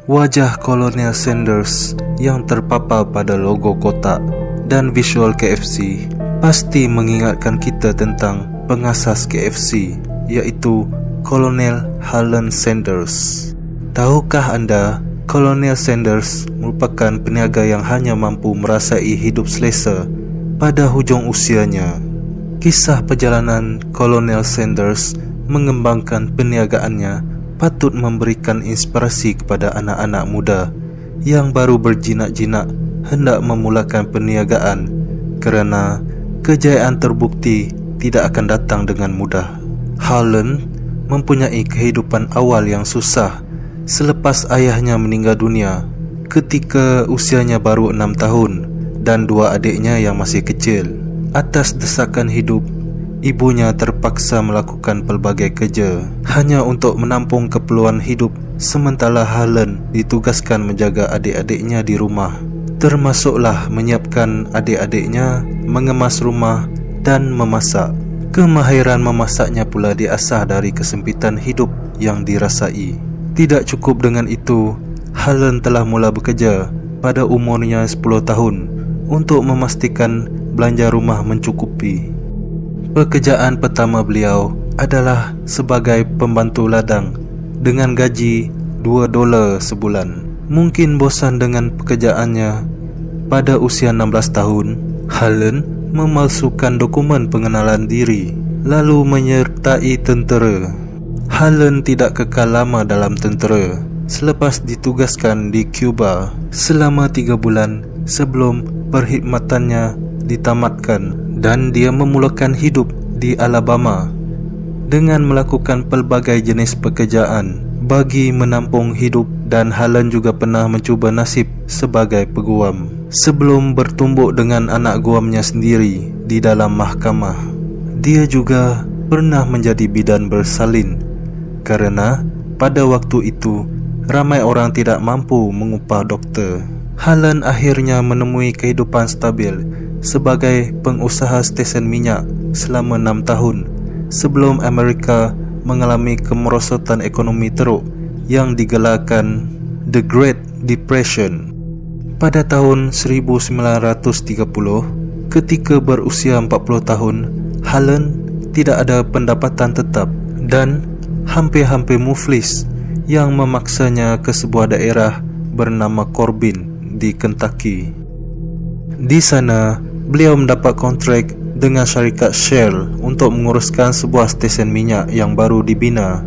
Wajah Kolonel Sanders yang terpapar pada logo kotak dan visual KFC pasti mengingatkan kita tentang pengasas KFC, yaitu Kolonel Harlan Sanders. Tahukah anda, Kolonel Sanders merupakan peniaga yang hanya mampu merasai hidup selesa pada hujung usianya. Kisah perjalanan Kolonel Sanders mengembangkan perniagaannya patut memberikan inspirasi kepada anak-anak muda yang baru berjinak-jinak hendak memulakan perniagaan, kerana kejayaan terbukti tidak akan datang dengan mudah. Harlan mempunyai kehidupan awal yang susah selepas ayahnya meninggal dunia ketika usianya baru 6 tahun dan 2 adiknya yang masih kecil. Atas desakan hidup, ibunya terpaksa melakukan pelbagai kerja hanya untuk menampung keperluan hidup, sementara Harlan ditugaskan menjaga adik-adiknya di rumah, termasuklah menyiapkan adik-adiknya, mengemas rumah dan memasak. Kemahiran memasaknya pula diasah dari kesempitan hidup yang dirasai. Tidak cukup dengan itu, Harlan telah mula bekerja pada umurnya 10 tahun untuk memastikan belanja rumah mencukupi. Pekerjaan pertama beliau adalah sebagai pembantu ladang dengan gaji $2 sebulan. Mungkin bosan dengan pekerjaannya. Pada usia 16 tahun, Harlan memalsukan dokumen pengenalan diri lalu menyertai tentera. Harlan tidak kekal lama dalam tentera selepas ditugaskan di Cuba selama 3 bulan sebelum perkhidmatannya ditamatkan, dan dia memulakan hidup di Alabama dengan melakukan pelbagai jenis pekerjaan bagi menampung hidup, dan Harlan juga pernah mencuba nasib sebagai peguam sebelum bertumbuk dengan anak guamnya sendiri di dalam mahkamah. Dia juga pernah menjadi bidan bersalin kerana pada waktu itu ramai orang tidak mampu mengupah doktor. Harlan akhirnya menemui kehidupan stabil sebagai pengusaha stesen minyak selama 6 tahun sebelum Amerika mengalami kemerosotan ekonomi teruk yang digelarkan The Great Depression. Pada tahun 1930, ketika berusia 40 tahun, Harlan tidak ada pendapatan tetap dan hampir-hampir muflis, yang memaksanya ke sebuah daerah bernama Corbin di Kentucky. Di sana, beliau mendapat kontrak dengan syarikat Shell untuk menguruskan sebuah stesen minyak yang baru dibina,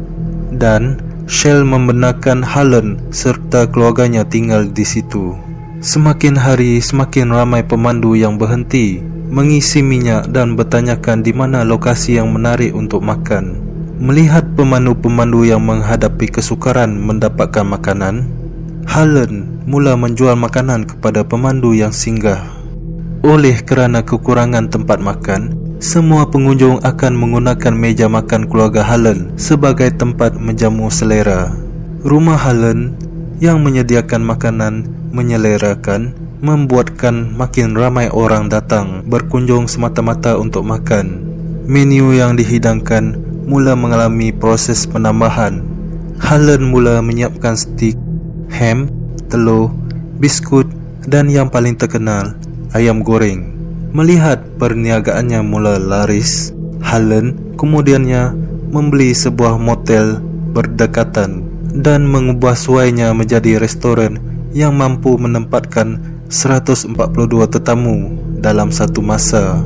dan Shell membenarkan Harlan serta keluarganya tinggal di situ. Semakin hari semakin ramai pemandu yang berhenti mengisi minyak dan bertanyakan di mana lokasi yang menarik untuk makan. Melihat pemandu-pemandu yang menghadapi kesukaran mendapatkan makanan, Harlan mula menjual makanan kepada pemandu yang singgah. Oleh kerana kekurangan tempat makan, semua pengunjung akan menggunakan meja makan keluarga Harlan sebagai tempat menjamu selera. Rumah Harlan yang menyediakan makanan menyelerakan membuatkan makin ramai orang datang berkunjung semata-mata untuk makan. Menu yang dihidangkan mula mengalami proses penambahan. Harlan mula menyiapkan steak, ham, telur, biskut dan yang paling terkenal, ayam goreng. Melihat perniagaannya mula laris, Harlan kemudiannya membeli sebuah motel berdekatan dan mengubah suainya menjadi restoran yang mampu menempatkan 142 tetamu dalam satu masa,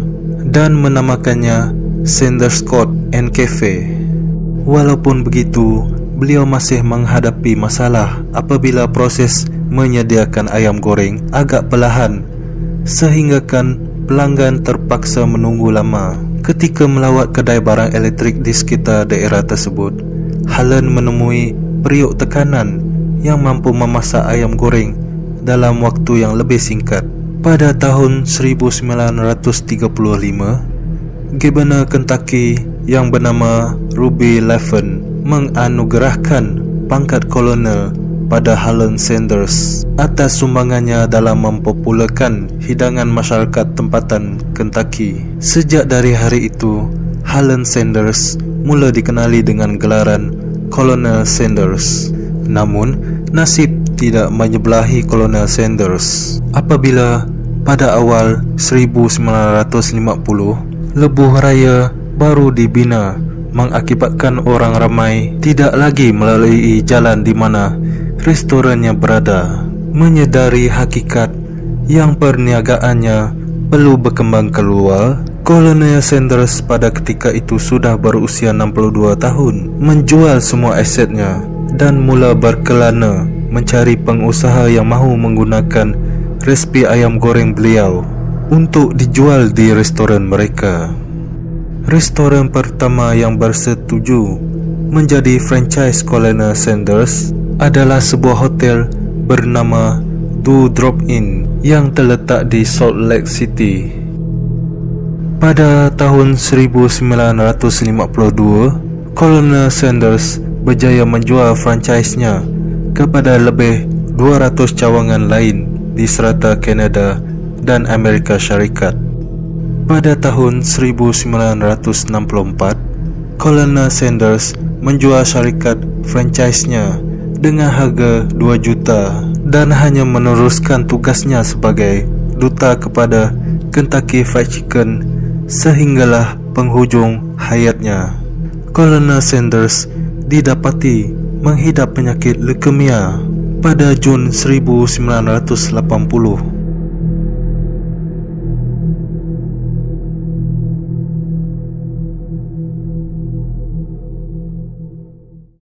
dan menamakannya Sanders Court and Cafe. Walaupun begitu, beliau masih menghadapi masalah apabila proses menyediakan ayam goreng agak perlahan, sehinggakan pelanggan terpaksa menunggu lama. Ketika melawat kedai barang elektrik di sekitar daerah tersebut, Harlan menemui periuk tekanan yang mampu memasak ayam goreng dalam waktu yang lebih singkat. Pada tahun 1935, Gubernur Kentucky yang bernama Ruby Laffan menganugerahkan pangkat kolonel pada Harlan Sanders atas sumbangannya dalam mempopularkan hidangan masyarakat tempatan Kentucky. Sejak dari hari itu, Harlan Sanders mula dikenali dengan gelaran Kolonel Sanders. Namun, nasib tidak menyebelahi Kolonel Sanders. Apabila pada awal 1950 lebuh raya baru dibina, mengakibatkan orang ramai tidak lagi melalui jalan di mana restorannya berada. Menyedari hakikat yang perniagaannya perlu berkembang keluar, Kolonel Sanders pada ketika itu sudah berusia 62 tahun, menjual semua asetnya dan mula berkelana mencari pengusaha yang mahu menggunakan resipi ayam goreng beliau untuk dijual di restoran mereka. Restoran pertama yang bersetuju menjadi franchise Kolonel Sanders adalah sebuah hotel bernama Do Drop In yang terletak di Salt Lake City. Pada tahun 1952, Kolonel Sanders berjaya menjual franchise-nya kepada lebih 200 cawangan lain di serata Kanada dan Amerika Syarikat. Pada tahun 1964, Kolonel Sanders menjual syarikat franchise-nya dengan harga 2 juta dan hanya meneruskan tugasnya sebagai duta kepada Kentucky Fried Chicken sehinggalah penghujung hayatnya. Kolonel Sanders didapati menghidap penyakit leukemia pada Jun 1980.